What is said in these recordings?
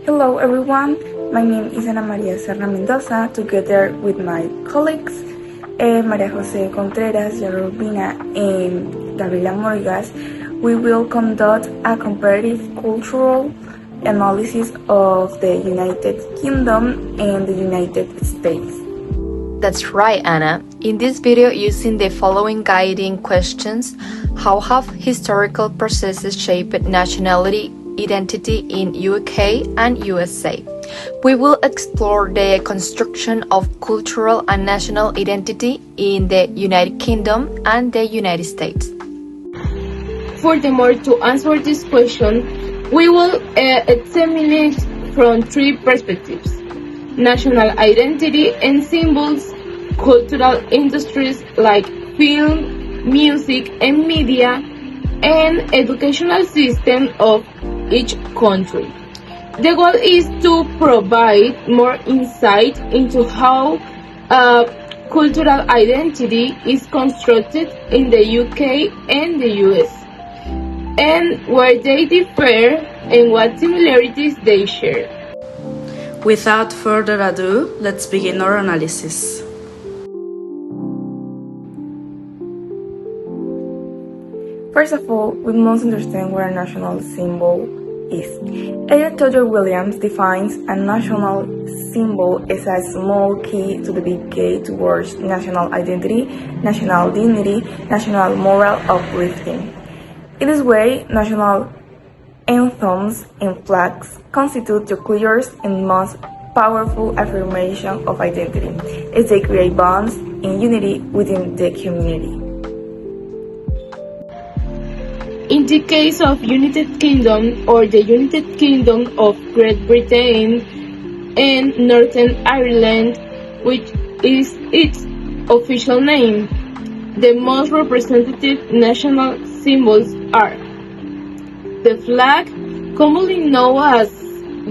Hello everyone, my name is Ana María Serna Mendoza. Together with my colleagues María José Contreras, Yara Urbina, and Gabriela Morgas, we will conduct a comparative cultural analysis of the United Kingdom and the United States. That's right, Anna. In this video, using the following guiding questions: how have historical processes shaped nationality identity in UK and USA? We will explore the construction of cultural and national identity in the United Kingdom and the United States. Furthermore, to answer this question, we will examine it from three perspectives: national identity and symbols, cultural industries like film, music, and media, and educational system of each country. The goal is to provide more insight into how cultural identity is constructed in the UK and the US, and where they differ and what similarities they share. Without further ado, let's begin our analysis. First of all, we must understand what a national symbol is. Dr. Williams defines a national symbol as a small key to the big K towards national identity, national dignity, national moral uplifting. In this way, national anthems and flags constitute the clearest and most powerful affirmation of identity, as they create bonds and unity within the community. In the case of United Kingdom or the United Kingdom of Great Britain and Northern Ireland, which is its official name, the most representative national symbols are the flag, commonly known as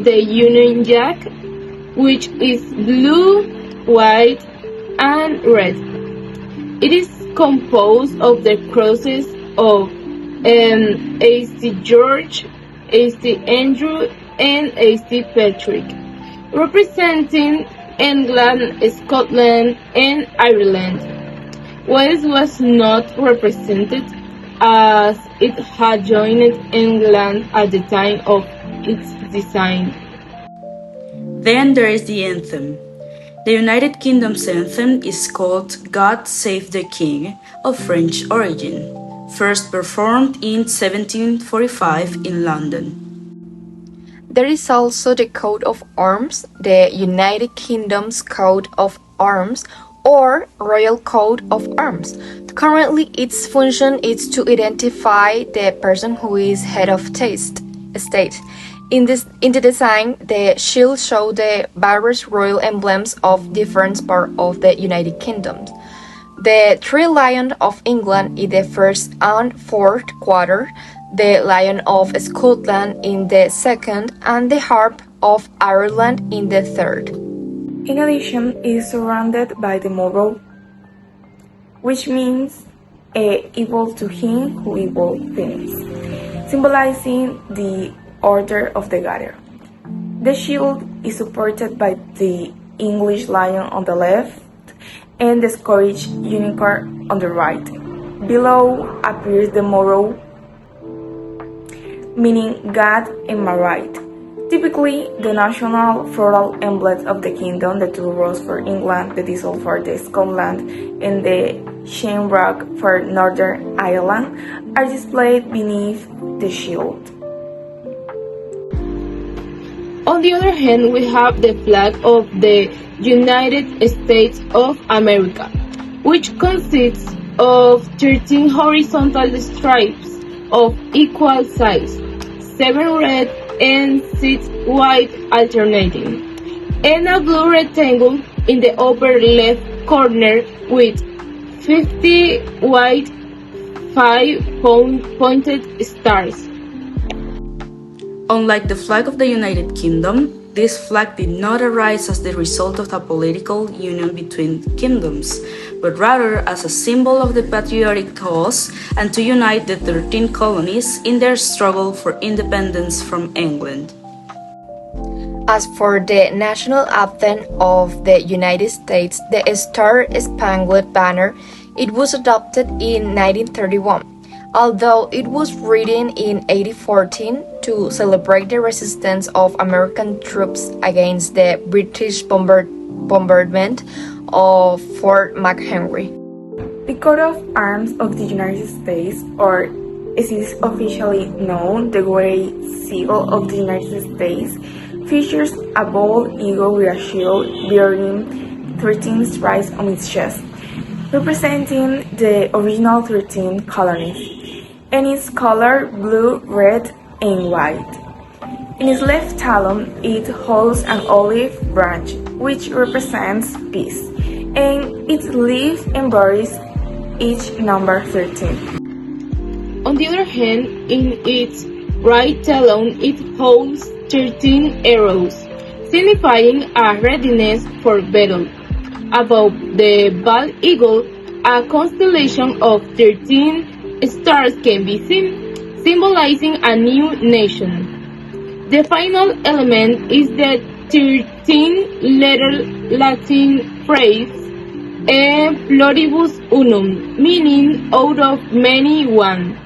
the Union Jack, which is blue, white, and red. It is composed of the crosses of A.C. George, A.C. Andrew, and A.C. Patrick, representing England, Scotland, and Ireland. Wales was not represented as it had joined England at the time of its design. Then there is the anthem. The United Kingdom's anthem is called God Save the King, of French origin, first performed in 1745 in London. There is also the coat of arms, the United Kingdom's coat of arms, or Royal Coat of Arms. Currently, its function is to identify the person who is head of state. In the design, the shield shows the various royal emblems of different parts of the United Kingdom. The three lions of England in the first and fourth quarter, the Lion of Scotland in the second, and the Harp of Ireland in the third. In addition, it is surrounded by the motto, which means evil to him who evil thinks, symbolizing the order of the gatherer. The shield is supported by the English lion on the left and the Scottish unicorn on the right. Below appears the motto, meaning God and my right. Typically, the national floral emblems of the kingdom, the two roses for England, the thistle for the Scotland, and the shamrock for Northern Ireland, are displayed beneath the shield. On the other hand, we have the flag of the United States of America, which consists of 13 horizontal stripes of equal size, 7 red and 6 white alternating, and a blue rectangle in the upper left corner with 50 white 5-pointed stars. Unlike the flag of the United Kingdom, this flag did not arise as the result of a political union between kingdoms, but rather as a symbol of the patriotic cause and to unite the 13 colonies in their struggle for independence from England. As for the national anthem of the United States, the Star-Spangled Banner, it was adopted in 1931, although it was written in 1814 to celebrate the resistance of American troops against the British bombardment of Fort McHenry. The coat of arms of the United States, or as it is officially known, the Great Seal of the United States, features a bald eagle with a shield bearing 13 stripes on its chest, representing the original 13 colonies, and its color blue, red, and white. In its left talon, it holds an olive branch, which represents peace, and its leaf embodies each number 13. On the other hand, in its right talon, it holds 13 arrows, signifying a readiness for battle. Above the bald eagle, a constellation of 13 stars can be seen, symbolizing a new nation. The final element is the 13-letter Latin phrase "E pluribus unum", meaning "out of many one".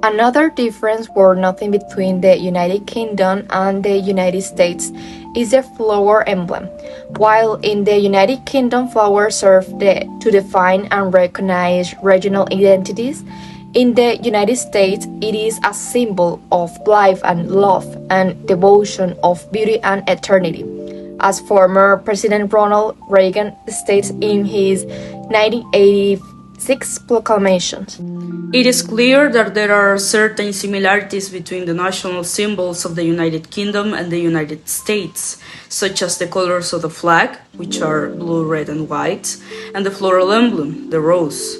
Another difference worth noting between the United Kingdom and the United States is the flower emblem. While in the United Kingdom flowers serve to define and recognize regional identities, in the United States it is a symbol of life and love and devotion, of beauty and eternity, as former President Ronald Reagan states in his 1986 proclamation. It is clear that there are certain similarities between the national symbols of the United Kingdom and the United States, such as the colors of the flag, which are blue, red, and white, and the floral emblem, the rose.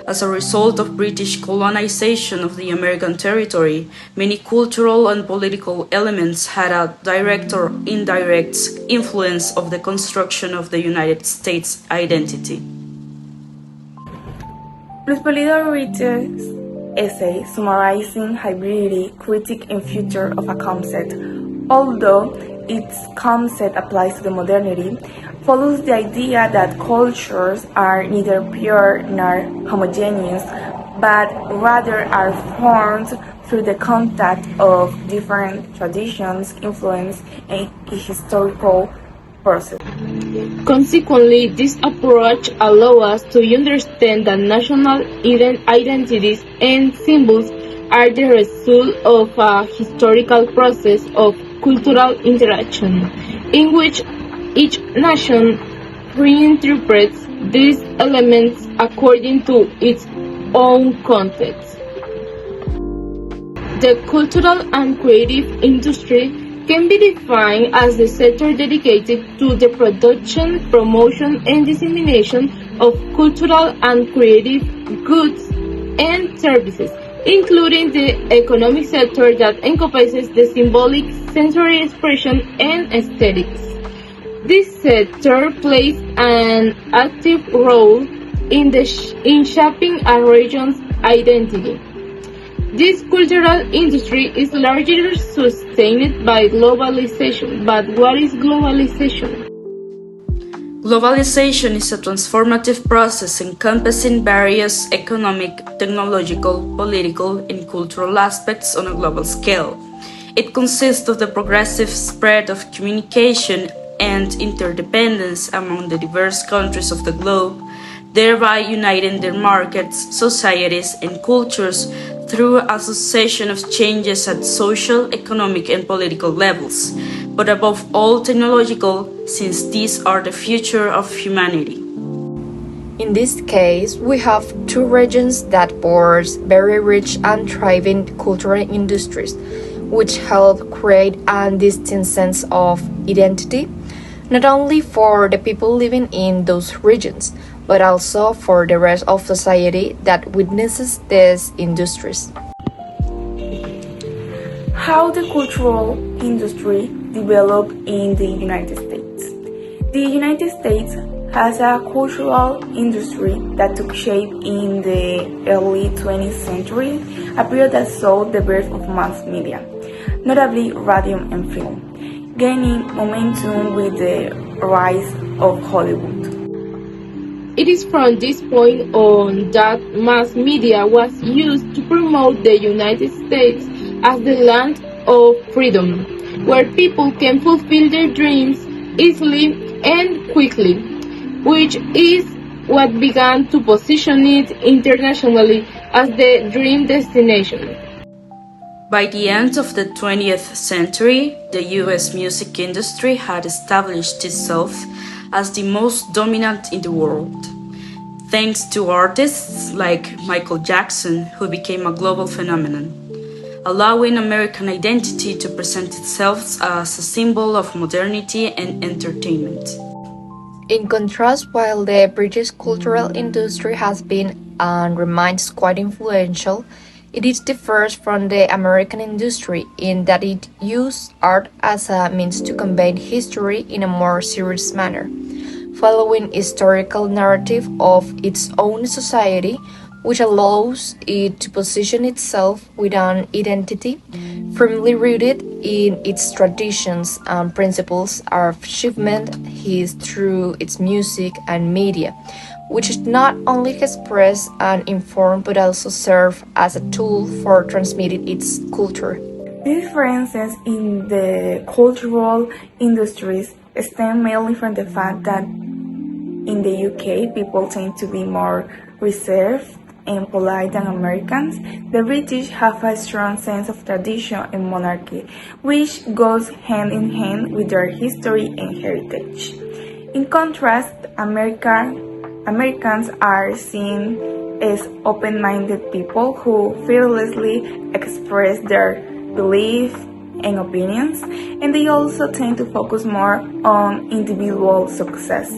As a result of British colonization of the American territory, many cultural and political elements had a direct or indirect influence of the construction of the United States identity. Luis Polido Rich's essay summarizing hybridity, critique and future of a concept, although its concept applies to the modernity, follows the idea that cultures are neither pure nor homogeneous, but rather are formed through the contact of different traditions, influence, and historical process. Consequently, this approach allows us to understand that national identities and symbols are the result of a historical process of cultural interaction, in which each nation reinterprets these elements according to its own context. The cultural and creative industry can be defined as the sector dedicated to the production, promotion, and dissemination of cultural and creative goods and services, including the economic sector that encompasses the symbolic, sensory expression, and aesthetics. This sector plays an active role in shaping a region's identity. This cultural industry is largely sustained by globalization. But what is globalization? Globalization is a transformative process encompassing various economic, technological, political, and cultural aspects on a global scale. It consists of the progressive spread of communication and interdependence among the diverse countries of the globe, thereby uniting their markets, societies, and cultures through a succession of changes at social, economic, and political levels, but above all technological, since these are the future of humanity. In this case, we have two regions that boast very rich and thriving cultural industries, which help create a distinct sense of identity, not only for the people living in those regions, but also for the rest of society that witnesses these industries. How the cultural industry developed in the United States. The United States has a cultural industry that took shape in the early 20th century, a period that saw the birth of mass media, notably radio and film. gaining momentum with the rise of Hollywood. It is from this point on that mass media was used to promote the United States as the land of freedom, where people can fulfill their dreams easily and quickly, which is what began to position it internationally as the dream destination. By the end of the 20th century, the US music industry had established itself as the most dominant in the world, thanks to artists like Michael Jackson, who became a global phenomenon, allowing American identity to present itself as a symbol of modernity and entertainment. In contrast, while the British cultural industry has been and remains quite influential, it is differs from the American industry in that it used art as a means to convey history in a more serious manner, following historical narrative of its own society, which allows it to position itself with an identity firmly rooted in its traditions and principles of achievement is through its music and media, which not only express and inform but also serve as a tool for transmitting its culture. The differences in the cultural industries stem mainly from the fact that in the UK people tend to be more reserved and polite than Americans. The British have a strong sense of tradition and monarchy, which goes hand in hand with their history and heritage. In contrast, Americans are seen as open-minded people who fearlessly express their beliefs and opinions, and they also tend to focus more on individual success.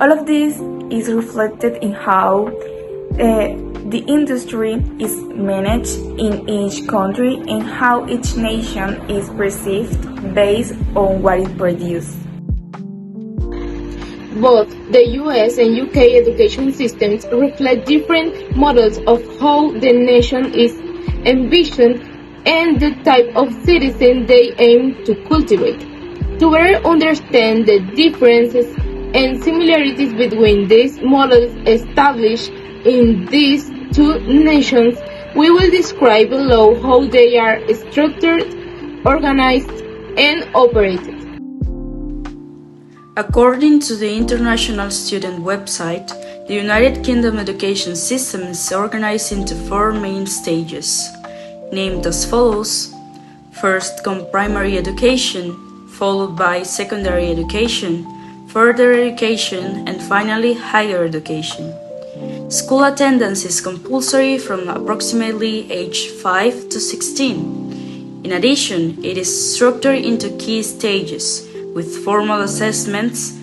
All of this is reflected in how the industry is managed in each country and how each nation is perceived based on what it produces. Both the US and UK education systems reflect different models of how the nation is envisioned and the type of citizen they aim to cultivate. To better understand the differences and similarities between these models established in these two nations, we will describe below how they are structured, organized, and operated. According to the International Student website, the United Kingdom education system is organized into 4 main stages, named as follows. First comes primary education, followed by secondary education, further education, and finally higher education. School attendance is compulsory from approximately age 5 to 16. In addition, it is structured into key stages, with formal assessments,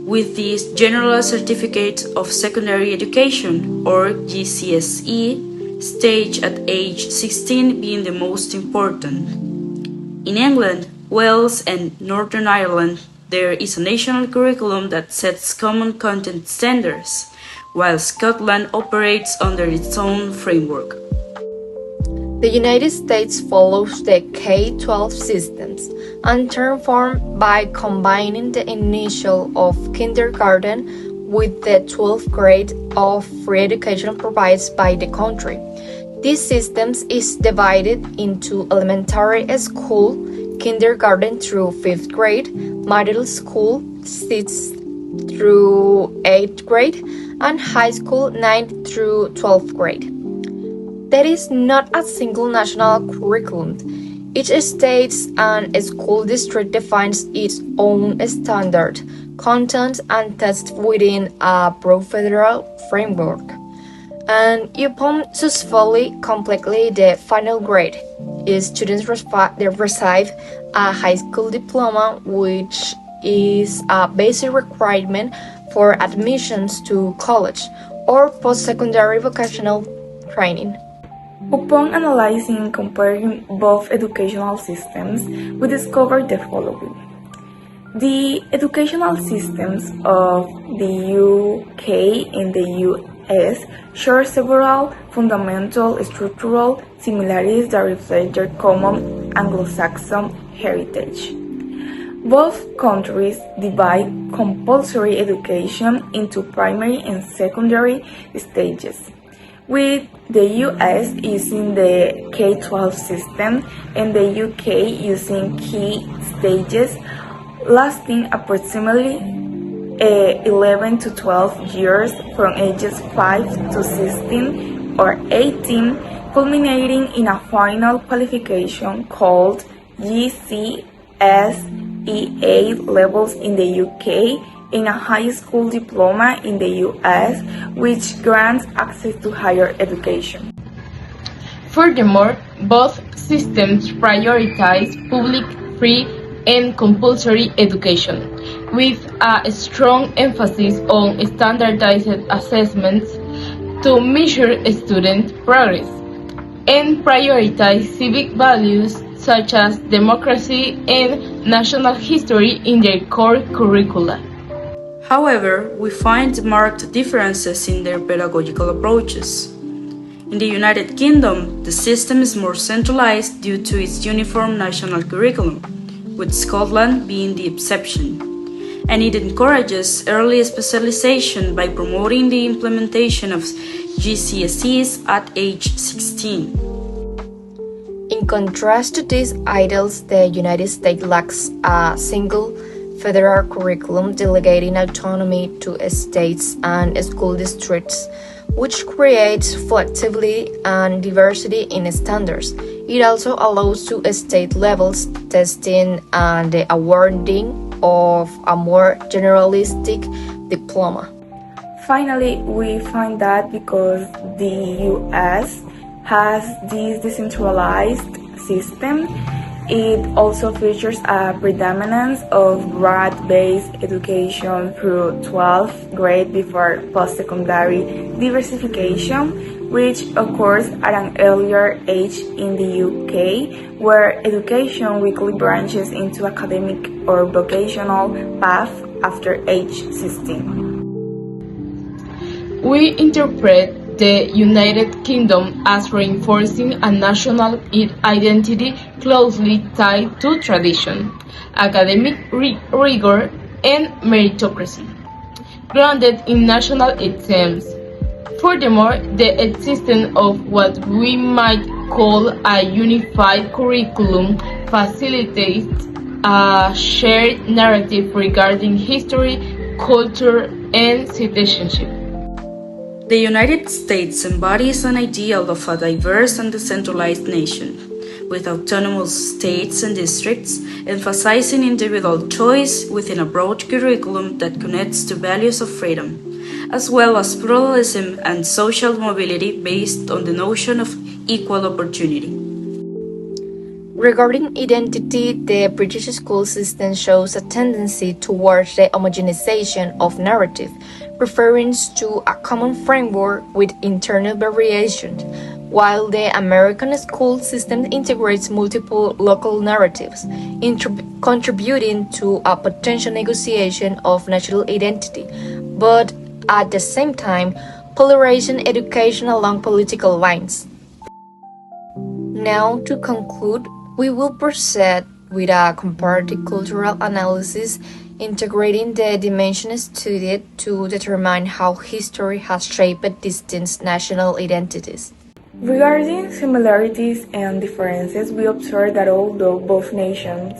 with the General Certificate of Secondary Education, or GCSE, stage at age 16 being the most important. In England, Wales, and Northern Ireland, there is a national curriculum that sets common content standards, while Scotland operates under its own framework. The United States follows the K-12 systems, and term formed by combining the initial of kindergarten with the 12th grade of free education provided by the country. This system is divided into elementary school, kindergarten through 5th grade, middle school, 6th through 8th grade, and high school, 9th through 12th grade. There is not a single national curriculum. Each state and school district defines its own standard, content, and tests within a broad federal framework. And upon successfully completing the final grade, students receive a high school diploma, which is a basic requirement for admissions to college or post-secondary vocational training. Upon analyzing and comparing both educational systems, we discovered the following. The educational systems of the UK and the US share several fundamental structural similarities that reflect their common Anglo-Saxon heritage. Both countries divide compulsory education into primary and secondary stages, with the US using the K-12 system and the UK using key stages lasting approximately 11 to 12 years from ages 5 to 16 or 18, culminating in a final qualification called GCSEA levels in the UK and a high school diploma in the US, which grants access to higher education. Furthermore, both systems prioritize public, free, and compulsory education, with a strong emphasis on standardized assessments to measure student progress, and prioritize civic values such as democracy and national history in their core curricula. However, we find marked differences in their pedagogical approaches. In the United Kingdom, the system is more centralized due to its uniform national curriculum, with Scotland being the exception, and it encourages early specialization by promoting the implementation of GCSEs at age 16. In contrast to these ideals, the United States lacks a single federal curriculum delegating autonomy to states and school districts, which creates flexibility and diversity in standards. It also allows to state levels testing and the awarding of a more generalistic diploma. Finally, we find that because the US has this decentralized system, it also features a predominance of grade-based education through 12th grade before post-secondary diversification, which occurs at an earlier age in the UK, where education weekly branches into academic or vocational path after age 16. We interpret the United Kingdom as reinforcing a national identity closely tied to tradition, academic rigor, and meritocracy, grounded in national exams. Furthermore, the existence of what we might call a unified curriculum facilitates a shared narrative regarding history, culture, and citizenship. The United States embodies an ideal of a diverse and decentralized nation, with autonomous states and districts, emphasizing individual choice within a broad curriculum that connects to values of freedom, as well as pluralism and social mobility based on the notion of equal opportunity. Regarding identity, the British school system shows a tendency towards the homogenization of narrative, referring to a common framework with internal variations, while the American school system integrates multiple local narratives, contributing to a potential negotiation of national identity, but at the same time, polarizing education along political lines. Now, to conclude, we will proceed with a comparative cultural analysis integrating the dimensions studied to determine how history has shaped distinct national identities. Regarding similarities and differences, we observe that although both nations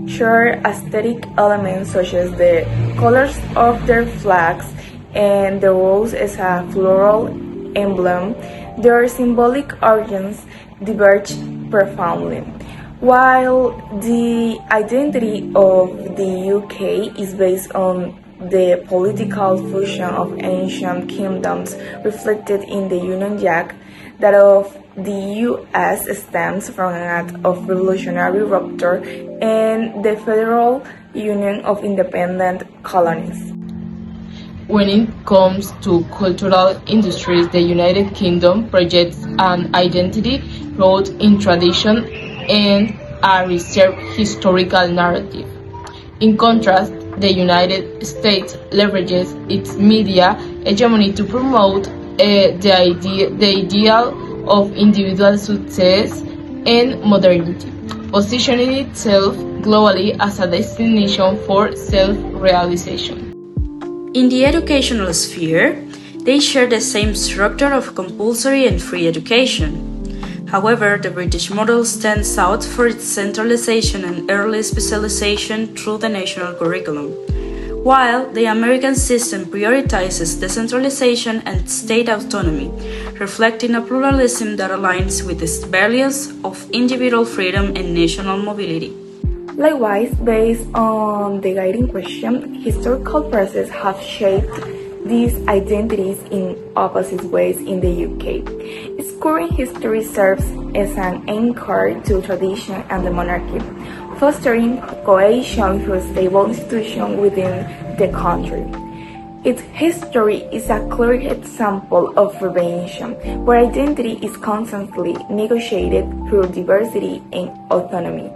share aesthetic elements such as the colors of their flags and the rose as a floral emblem, their symbolic origins diverge profoundly. While the identity of the UK is based on the political fusion of ancient kingdoms reflected in the Union Jack, that of the US stems from an act of revolutionary rupture and the Federal Union of Independent Colonies. When it comes to cultural industries, the United Kingdom projects an identity rooted in tradition and a reserved historical narrative. In contrast, the United States leverages its media hegemony to promote the ideal of individual success and modernity, positioning itself globally as a destination for self-realization. In the educational sphere, they share the same structure of compulsory and free education. However, the British model stands out for its centralization and early specialization through the national curriculum, while the American system prioritizes decentralization and state autonomy, reflecting a pluralism that aligns with the values of individual freedom and national mobility. Likewise, based on the guiding question, historical processes have shaped these identities in opposite ways in the UK. Its current history serves as an anchor to tradition and the monarchy, fostering cohesion through stable institutions within the country. Its history is a clear example of reinvention, where identity is constantly negotiated through diversity and autonomy.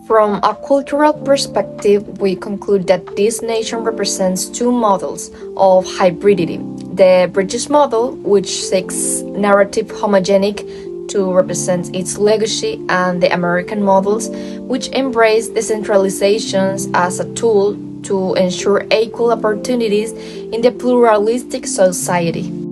From a cultural perspective, we conclude that this nation represents two models of hybridity. The British model, which seeks narrative homogeneity to represent its legacy, and the American models, which embrace decentralizations as a tool to ensure equal opportunities in the pluralistic society.